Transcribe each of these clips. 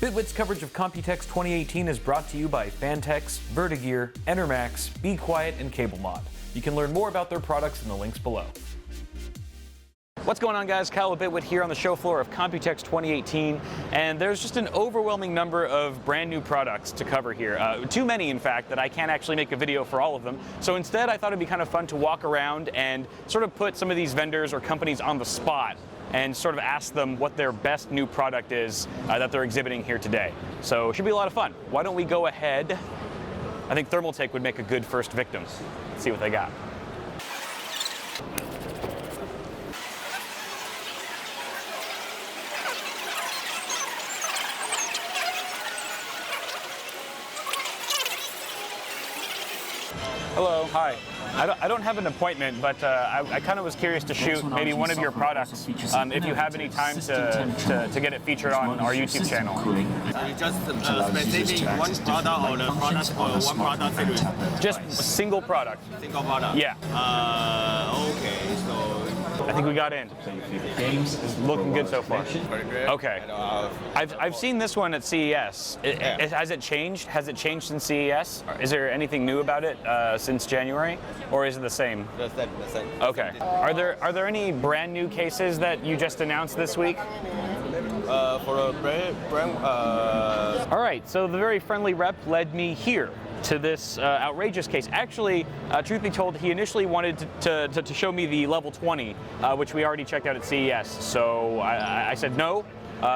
Bitwit's coverage of Computex 2018 is brought to you by Fantex, Vertigear, Enermax, Be Quiet, and CableMod. You can learn more about their products in the links below. What's going on, guys? Kyle with Bitwit here on the show floor of Computex 2018, and there's just an overwhelming number of brand new products to cover here. Too many, in fact, that I can't actually make a video for all of them. So instead, I thought it'd be kind of fun to walk around and sort of put some of these vendors or companies on the spot and sort of ask them what their best new product is that they're exhibiting here today. So it should be a lot of fun. Why don't we go ahead? I think Thermaltake would make a good first victim. Let's see what they got. Hello, hi. I don't have an appointment, but I kind of was curious to shoot maybe one of your products, if you have any time to get it featured on our YouTube channel. You just specific one product or the product for one product series? Just a single product. Single product? Yeah. Okay, so I think we got in. It's looking good so far. very good. Okay. I've seen this one at CES. Has it changed? Has it changed since CES? Is there anything new about it since January, or is it the same? The same. Okay. Are there any brand new cases that you just announced this week? For a brand. All right. So the very friendly rep led me here to this outrageous case. Actually, truth be told, he initially wanted to show me the level 20, which we already checked out at CES. So I said no.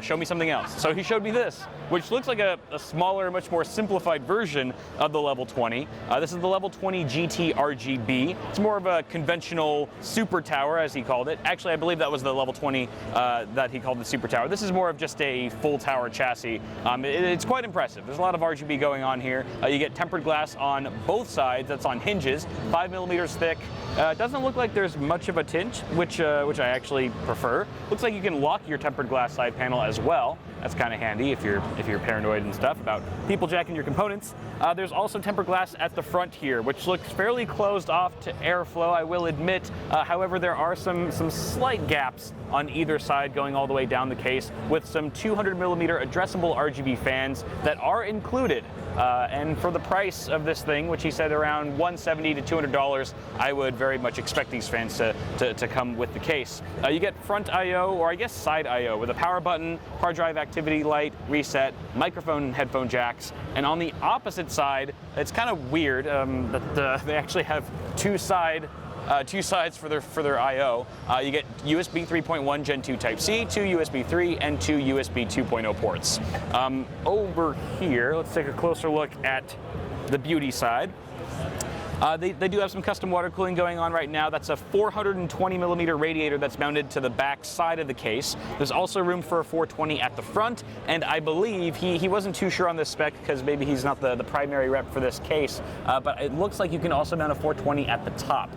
Show me something else. So he showed me this, which looks like a smaller, much more simplified version of the level 20. This is the level 20 GT RGB. It's more of a conventional super tower, as he called it. Actually, I believe that was the level 20 that he called the super tower. This is more of just a full tower chassis. It's quite impressive. There's a lot of RGB going on here. You get tempered glass on both sides. That's on hinges, 5 millimeters thick. It doesn't look like there's much of a tint, which I actually prefer. Looks like you can lock your tempered glass side panel as well. That's kind of handy if you're paranoid and stuff about people jacking your components. There's also tempered glass at the front here, which looks fairly closed off to airflow, I will admit. However, there are some slight gaps on either side going all the way down the case, with some 200 millimeter addressable RGB fans that are included. And for the price of this thing, which he said around $170 to $200, I would very much expect these fans to come with the case. You get front I/O, or I guess side I/O, with a power button, hard drive activity light, reset, microphone and headphone jacks. And on the opposite side, it's kind of weird that they actually have two sides for their I/O. You get USB 3.1 Gen 2 Type-C, 2 USB 3, and 2 USB 2.0 ports. Over here, let's take a closer look at the beauty side. They do have some custom water cooling going on right now. That's a 420 millimeter radiator that's mounted to the back side of the case. There's also room for a 420 at the front, and I believe he wasn't too sure on this spec because maybe he's not the primary rep for this case, but it looks like you can also mount a 420 at the top.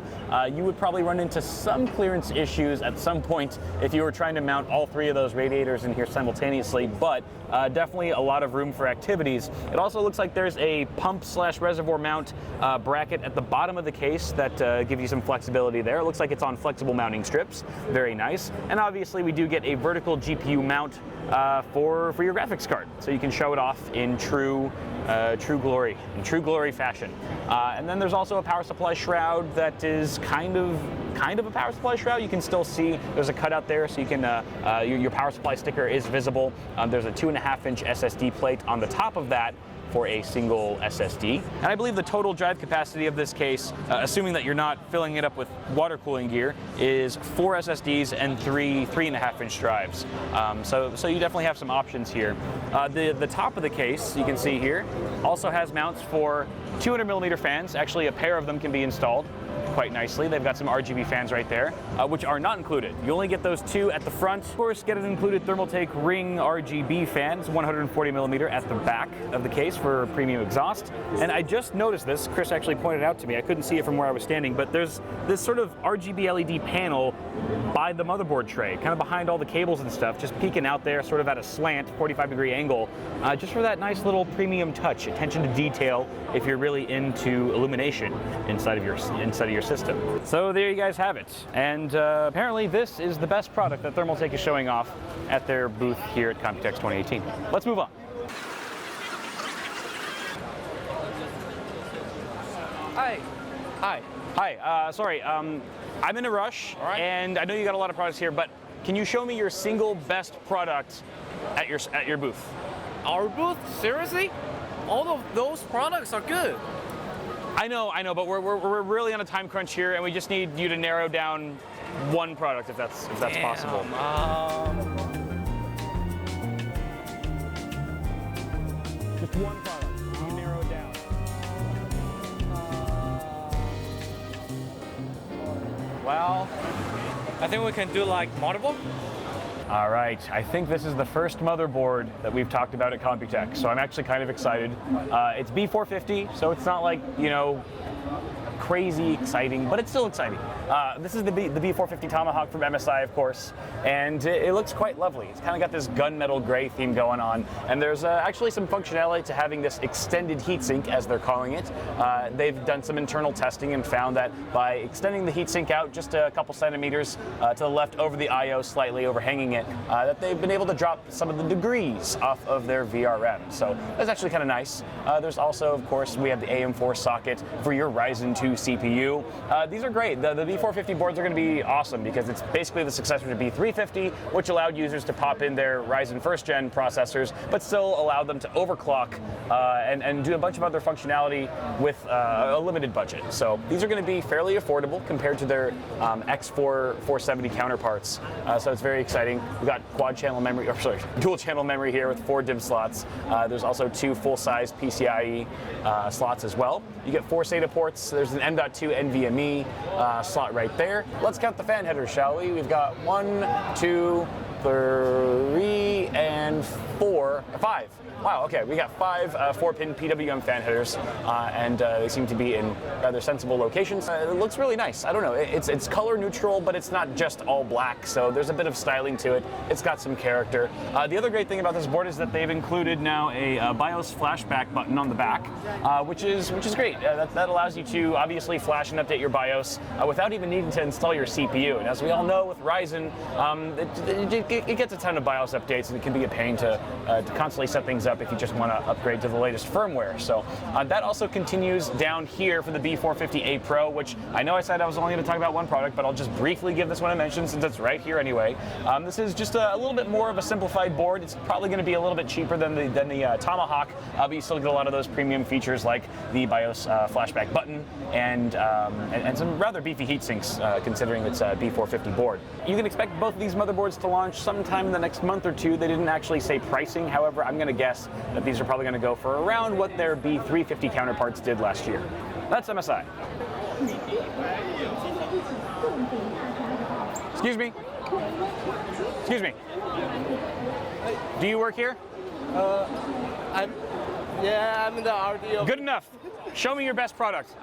You would probably run into some clearance issues at some point if you were trying to mount all three of those radiators in here simultaneously, but definitely a lot of room for activities. It also looks like there's a pump/reservoir mount bracket at the bottom of the case that gives you some flexibility there. It looks like it's on flexible mounting strips. Very nice. And obviously we do get a vertical GPU mount for your graphics card, so you can show it off in true glory fashion. And then there's also a power supply shroud that is kind of a power supply shroud. You can still see there's a cutout there, so you can your power supply sticker is visible. There's a 2.5-inch SSD plate on the top of that for a single SSD. And I believe the total drive capacity of this case, assuming that you're not filling it up with water cooling gear, is 4 SSDs and 3.5-inch drives. So you definitely have some options here. The top of the case, you can see here, also has mounts for 200 millimeter fans. Actually, a pair of them can be installed quite nicely. They've got some RGB fans right there, which are not included. You only get those two at the front. Of course, get an included Thermaltake Ring RGB fan. It's 140 millimeter at the back of the case for premium exhaust. And I just noticed this. Chris actually pointed out to me. I couldn't see it from where I was standing, but there's this sort of RGB LED panel by the motherboard tray, kind of behind all the cables and stuff, just peeking out there, sort of at a slant, 45-degree angle, just for that nice little premium touch, attention to detail, if you're really into illumination inside of your system. So there you guys have it. And apparently this is the best product that Thermaltake is showing off at their booth here at Computex 2018. Let's move on. Hi. Hi. Hi. Sorry. I'm in a rush, All right. and I know you got a lot of products here, but can you show me your single best product at your booth? Our booth? Seriously? All of those products are good. I know, but we're really on a time crunch here, and we just need you to narrow down one product if that's possible. Just one product. You can narrow it down. Well, I think we can do like motherboard. All right, I think this is the first motherboard that we've talked about at Computex, so I'm actually kind of excited. It's B450, so it's not like, you know, crazy exciting, but it's still exciting. This is the B450 Tomahawk from MSI, of course, and it looks quite lovely. It's kind of got this gunmetal gray theme going on, and there's actually some functionality to having this extended heatsink, as they're calling it. They've done some internal testing and found that by extending the heatsink out just a couple centimeters to the left over the I/O, slightly overhanging it, that they've been able to drop some of the degrees off of their VRM. So that's actually kind of nice. There's also, of course, we have the AM4 socket for your Ryzen 2 CPU. These are great. The B450 boards are going to be awesome because it's basically the successor to B350, which allowed users to pop in their Ryzen 1st gen processors, but still allowed them to overclock and do a bunch of other functionality with a limited budget. So these are going to be fairly affordable compared to their X4 470 counterparts. So it's very exciting. We've got dual channel memory here with 4 DIMM slots. There's also 2 full-size PCIe slots as well. You get 4 SATA ports. There's an M.2 NVMe slot right there. Let's count the fan headers, shall we? We've got 1, 2, 3, and 4, 5. Wow, okay, we got 5 4-pin PWM fan headers, and they seem to be in rather sensible locations. It looks really nice. I don't know, it's color neutral, but it's not just all black, so there's a bit of styling to it. It's got some character. The other great thing about this board is that they've included now a BIOS flashback button on the back, which is great. That allows you to obviously flash and update your BIOS without even needing to install your CPU. And as we all know with Ryzen, it gets a ton of BIOS updates, and it can be a pain to constantly set things up if you just want to upgrade to the latest firmware. So that also continues down here for the B450A Pro, which I know I said I was only going to talk about one product, but I'll just briefly give this one a mention since it's right here anyway. This is just a little bit more of a simplified board. It's probably going to be a little bit cheaper than the Tomahawk, but you still get a lot of those premium features like the BIOS flashback button and some rather beefy heat sinks considering it's a B450 board. You can expect both of these motherboards to launch sometime in the next month or two. They didn't actually say pricing, however, I'm going to guess that these are probably going to go for around what their B350 counterparts did last year. That's MSI. Excuse me. Excuse me. Do you work here? I'm in the RDO. Good enough. Show me your best product.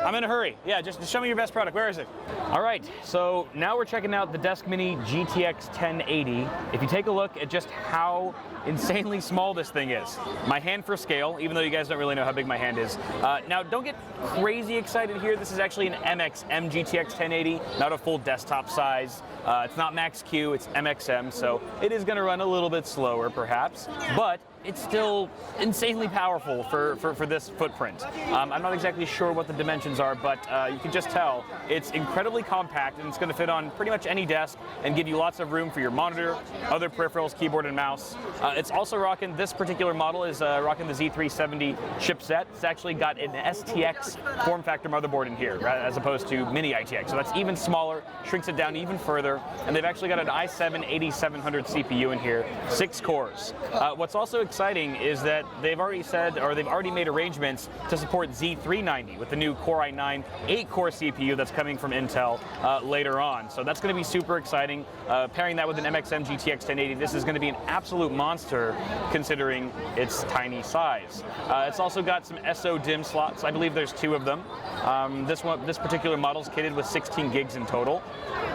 I'm in a hurry. Yeah, just show me your best product. Where is it? All right, so now we're checking out the Desk Mini GTX 1080. If you take a look at just how insanely small this thing is. My hand for scale, even though you guys don't really know how big my hand is. Now, don't get crazy excited here. This is actually an MXM GTX 1080, not a full desktop size. It's not Max Q, it's MXM, so it is gonna run a little bit slower perhaps, but it's still insanely powerful for this footprint. I'm not exactly sure what the dimensions are, but you can just tell it's incredibly compact and it's going to fit on pretty much any desk and give you lots of room for your monitor, other peripherals, keyboard and mouse. It's also rocking, this particular model is rocking the Z370 chipset. It's actually got an STX form factor motherboard in here, right, as opposed to mini ITX. So that's even smaller, shrinks it down even further, and they've actually got an i7-8700 CPU in here, 6 cores. What's also exciting is that they've already made arrangements to support Z390 with the new Core i9 8-core CPU that's coming from Intel later on. So that's going to be super exciting. Pairing that with an MXM GTX 1080, this is going to be an absolute monster considering its tiny size. It's also got some SO DIMM slots. I believe there's 2 of them. This particular model is kitted with 16 gigs in total.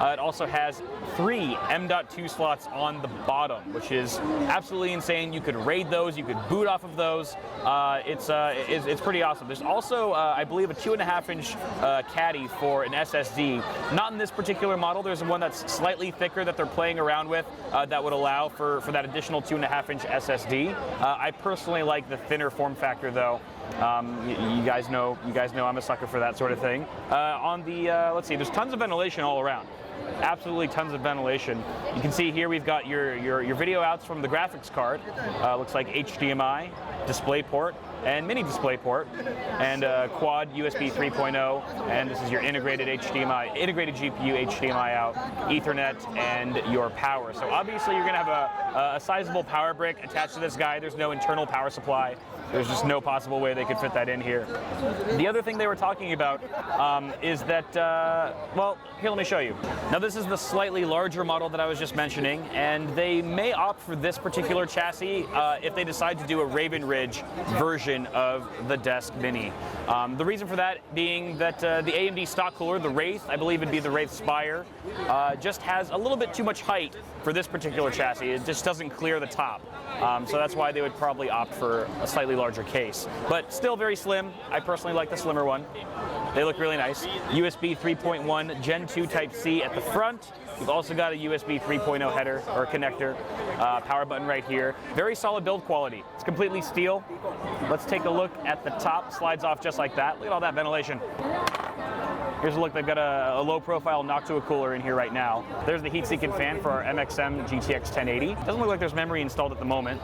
It also has 3 M.2 slots on the bottom, which is absolutely insane. You could RAID those, you could boot off of those, it's pretty awesome. There's also, I believe, a 2.5-inch caddy for an SSD. Not in this particular model. There's one that's slightly thicker that they're playing around with that would allow for that additional 2.5-inch SSD. I personally like the thinner form factor, though. You guys know I'm a sucker for that sort of thing. On the let's see, there's tons of ventilation all around. Absolutely tons of ventilation. You can see here we've got your video outs from the graphics card. Looks like HDMI, DisplayPort, and mini DisplayPort, and quad USB 3.0, and this is your integrated GPU HDMI out, Ethernet, and your power. So obviously you're going to have a sizable power brick attached to this guy. There's no internal power supply. There's just no possible way they could fit that in here. The other thing they were talking about is that, well, here, let me show you. Now, this is the slightly larger model that I was just mentioning, and they may opt for this particular chassis if they decide to do a Raven Ridge version of the Desk Mini. The reason for that being that the AMD stock cooler, the Wraith, I believe it'd be the Wraith Spire, just has a little bit too much height for this particular chassis. It just doesn't clear the top. So that's why they would probably opt for a slightly larger case. But still very slim. I personally like the slimmer one. They look really nice. USB 3.1 Gen 2 Type-C at the front. We've also got a USB 3.0 header or connector. Power button right here. Very solid build quality. It's completely steel. Let's take a look at the top. Slides off just like that. Look at all that ventilation. Here's a look. They've got a low-profile Noctua cooler in here right now. There's the heat-seeking fan for our MXM GTX 1080. Doesn't look like there's memory installed at the moment.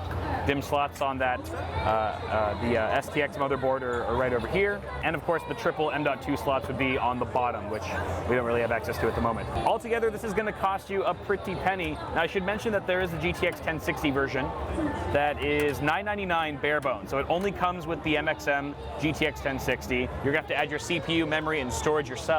DIMM slots on that. The STX motherboard are right over here. And of course, the triple M.2 slots would be on the bottom, which we don't really have access to at the moment. Altogether, this is going to cost you a pretty penny. Now, I should mention that there is a GTX 1060 version that is $999 bare bones. So it only comes with the MXM GTX 1060. You're going to have to add your CPU, memory, and storage yourself.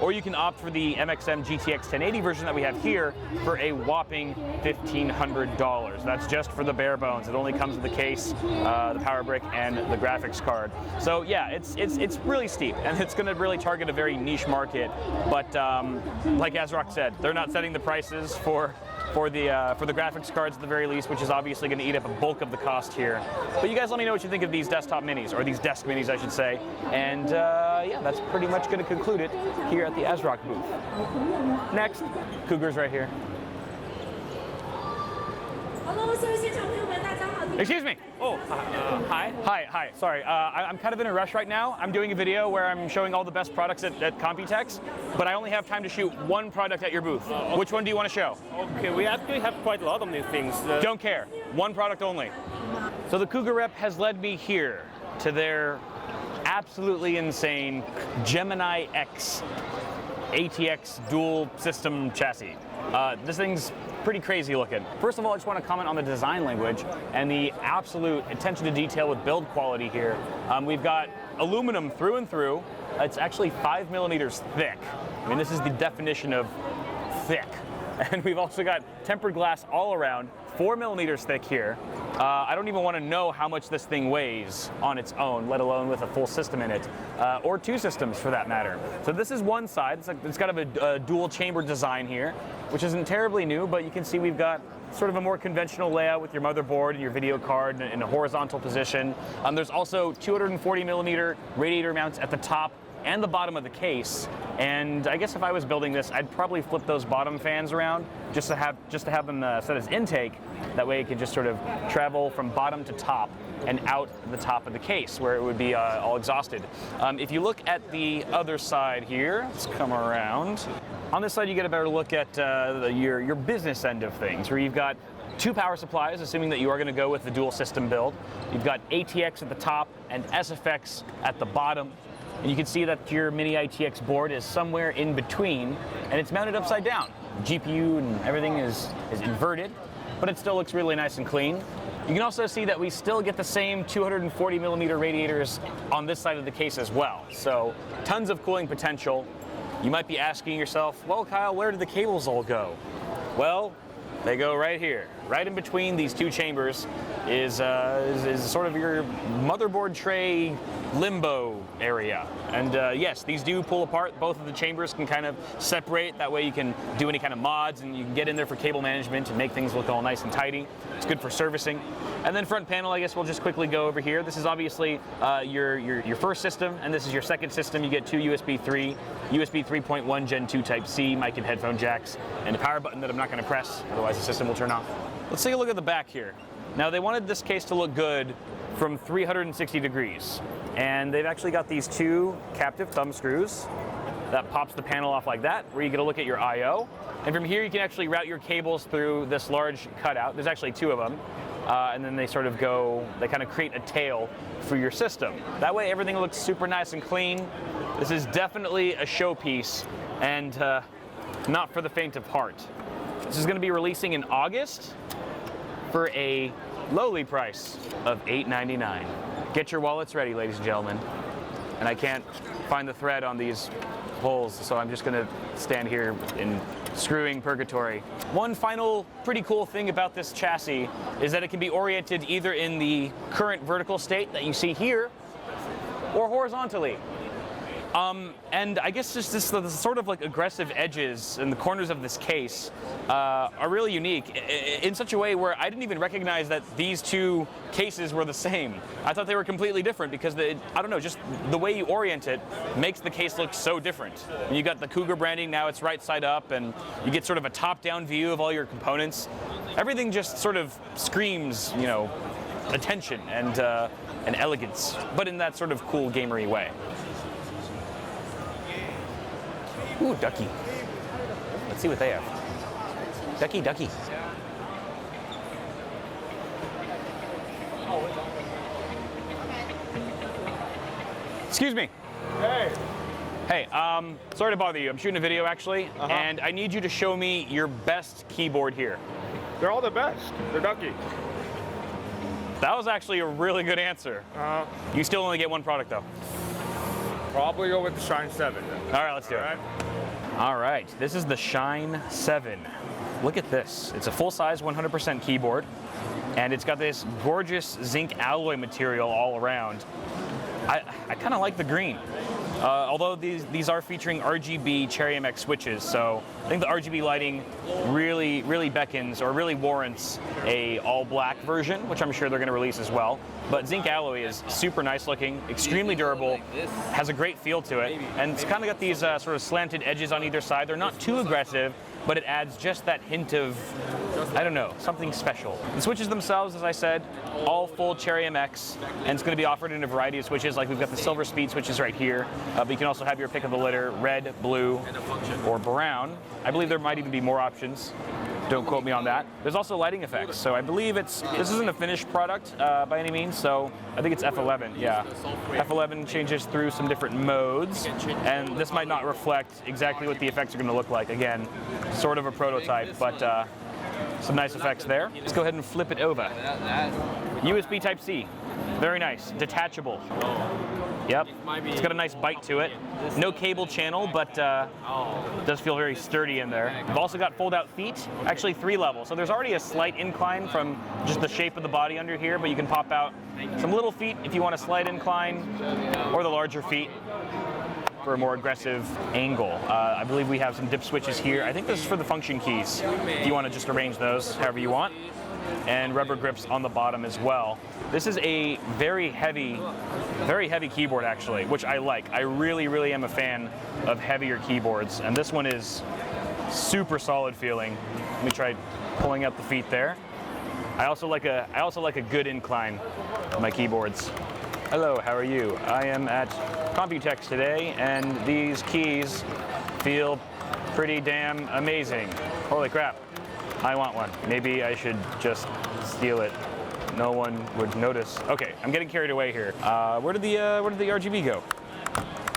Or you can opt for the MXM GTX 1080 version that we have here for a whopping $1,500. That's just for the bare bones. It only comes with the case, the power brick, and the graphics card. So yeah, it's really steep, and it's going to really target a very niche market. But like Asrock said, they're not setting the prices for the graphics cards at the very least, which is obviously going to eat up a bulk of the cost here. But you guys let me know what you think of these desktop minis, or these desk minis, I should say. And yeah, that's pretty much going to conclude it here at the Asrock booth. Next, Cougar's right here. Excuse me. Oh, hi. Hi. Sorry, I'm kind of in a rush right now. I'm doing a video where I'm showing all the best products at Computex, but I only have time to shoot one product at your booth. Okay. Which one do you want to show? Okay, we actually have quite a lot of new things. Don't care. One product only. So the Cougar rep has led me here to their absolutely insane Gemini X ATX dual system chassis. This thing's pretty crazy looking. First of all, I just want to comment on the design language and the absolute attention to detail with build quality here. We've got aluminum through and through. It's actually 5 millimeters thick. I mean, this is the definition of thick. And we've also got tempered glass all around, 4 millimeters thick here. I don't even want to know how much this thing weighs on its own, let alone with a full system in it, or two systems for that matter. So this is one side. It's got a dual chamber design here, which isn't terribly new, but you can see we've got sort of a more conventional layout with your motherboard and your video card in a horizontal position. There's also 240 millimeter radiator mounts at the top and the bottom of the case. And I guess if I was building this, I'd probably flip those bottom fans around just to have them set as intake. That way it could just sort of travel from bottom to top and out the top of the case where it would be all exhausted. If you look at the other side here, let's come around. On this side, you get a better look at your business end of things, where you've got two power supplies, assuming that you are going to go with the dual system build. You've got ATX at the top and SFX at the bottom. And you can see that your mini ITX board is somewhere in between, and it's mounted upside down. GPU and everything is inverted, but it still looks really nice and clean. You can also see that we still get the same 240 millimeter radiators on this side of the case as well. So tons of cooling potential. You might be asking yourself, well, Kyle, where did the cables all go? Well, they go right here. Right in between these two chambers is sort of your motherboard tray limbo area. And yes, these do pull apart. Both of the chambers can kind of separate. That way you can do any kind of mods and you can get in there for cable management and make things look all nice and tidy. It's good for servicing. And then front panel, I guess we'll just quickly go over here. This is obviously your first system, and this is your second system. You get two USB 3, USB 3.1 Gen 2 Type-C, mic and headphone jacks, and a power button that I'm not going to press, otherwise the system will turn off. Let's take a look at the back here. Now, they wanted this case to look good from 360 degrees, and they've actually got these two captive thumb screws that pops the panel off like that, where you get a look at your I/O. And from here, you can actually route your cables through this large cutout. There's actually two of them. And then they sort of they kind of create a tail for your system. That way everything looks super nice and clean. This is definitely a showpiece and not for the faint of heart. This is going to be releasing in August for a lowly price of $8.99. Get your wallets ready, ladies and gentlemen. And I can't find the thread on these holes, so I'm just going to stand here in screwing purgatory. One final pretty cool thing about this chassis is that it can be oriented either in the current vertical state that you see here or horizontally. And I guess just the sort of like aggressive edges and the corners of this case are really unique in such a way where I didn't even recognize that these two cases were the same. I thought they were completely different because I don't know, just the way you orient it makes the case look so different. You got the Cougar branding, now it's right side up, and you get sort of a top-down view of all your components. Everything just sort of screams, you know, attention and elegance, but in that sort of cool gamery way. Ooh, Ducky. Let's see what they have. Ducky, Ducky. Excuse me. Hey. Hey, sorry to bother you. I'm shooting a video actually, and I need you to show me your best keyboard here. They're all the best. They're Ducky. That was actually a really good answer. You still only get one product though. Probably go with the Shine 7. All right, let's do it. All right, this is the Shine 7. Look at this. It's a full-size 100% keyboard, and it's got this gorgeous zinc alloy material all around. I kind of like the green. Although these are featuring RGB Cherry MX switches, so I think the RGB lighting really beckons or really warrants a all-black version, which I'm sure they're going to release as well. But zinc alloy is super nice looking, extremely durable, has a great feel to it, and it's kind of got these sort of slanted edges on either side. They're not too aggressive, but it adds just that hint of, I don't know, something special. The switches themselves, as I said, all full Cherry MX, and it's going to be offered in a variety of switches. Like we've got the silver speed switches right here, but you can also have your pick of the litter, red, blue, or brown. I believe there might even be more options. Don't quote me on that. There's also lighting effects, so I believe this isn't a finished product by any means, so I think it's F11, yeah. F11 changes through some different modes, and this might not reflect exactly what the effects are going to look like. Again, sort of a prototype, but some nice effects there. Let's go ahead and flip it over. USB Type-C, very nice, detachable. Yep, it's got a nice bite to it. No cable channel, but does feel very sturdy in there. We've also got fold-out feet, actually 3 levels. So there's already a slight incline from just the shape of the body under here, but you can pop out some little feet if you want a slight incline, or the larger feet for a more aggressive angle. I believe we have some dip switches here. I think this is for the function keys, if you want to just arrange those however you want. And rubber grips on the bottom as well. This is a very heavy keyboard actually, which I like. I really am a fan of heavier keyboards, and this one is super solid feeling. Let me try pulling out the feet there. I also like a good incline on my keyboards. Hello, how are you? I am at Computex today, and these keys feel pretty damn amazing. Holy crap. I want one. Maybe I should just steal it. No one would notice. Okay, I'm getting carried away here. Where did the RGB go?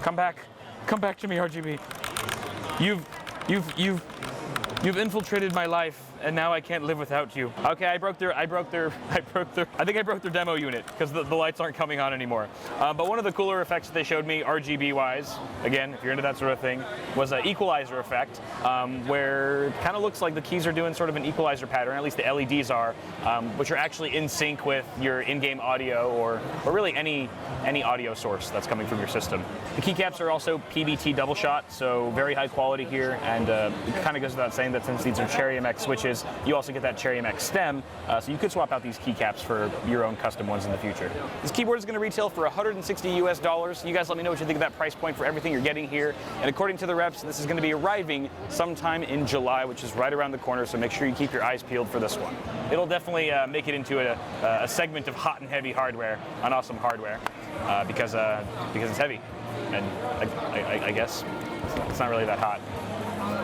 Come back to me, RGB. You've infiltrated my life, and now I can't live without you. Okay, I think I broke their demo unit because the lights aren't coming on anymore. But one of the cooler effects that they showed me, RGB-wise, again, if you're into that sort of thing, was an equalizer effect, where it kind of looks like the keys are doing sort of an equalizer pattern, at least the LEDs are, which are actually in sync with your in-game audio or really any audio source that's coming from your system. The keycaps are also PBT double shot, so very high quality here, and it kind of goes without saying that since these are Cherry MX switches, you also get that Cherry MX stem, so you could swap out these keycaps for your own custom ones in the future. This keyboard is going to retail for $160 US. You guys let me know what you think of that price point for everything you're getting here, and according to the reps, this is going to be arriving sometime in July, which is right around the corner, so make sure you keep your eyes peeled for this one. It'll definitely make it into a segment of hot and heavy hardware, on awesome hardware, because it's heavy, and I guess it's not really that hot.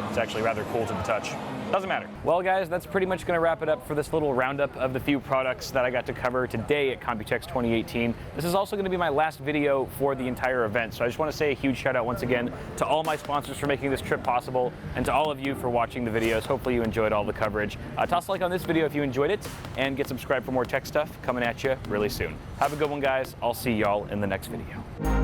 It's actually rather cool to the touch. Doesn't matter. Well, guys, that's pretty much going to wrap it up for this little roundup of the few products that I got to cover today at Computex 2018. This is also going to be my last video for the entire event, so I just want to say a huge shout out once again to all my sponsors for making this trip possible, and to all of you for watching the videos. Hopefully you enjoyed all the coverage. Toss a like on this video if you enjoyed it, and get subscribed for more tech stuff coming at you really soon. Have a good one, guys. I'll see y'all in the next video.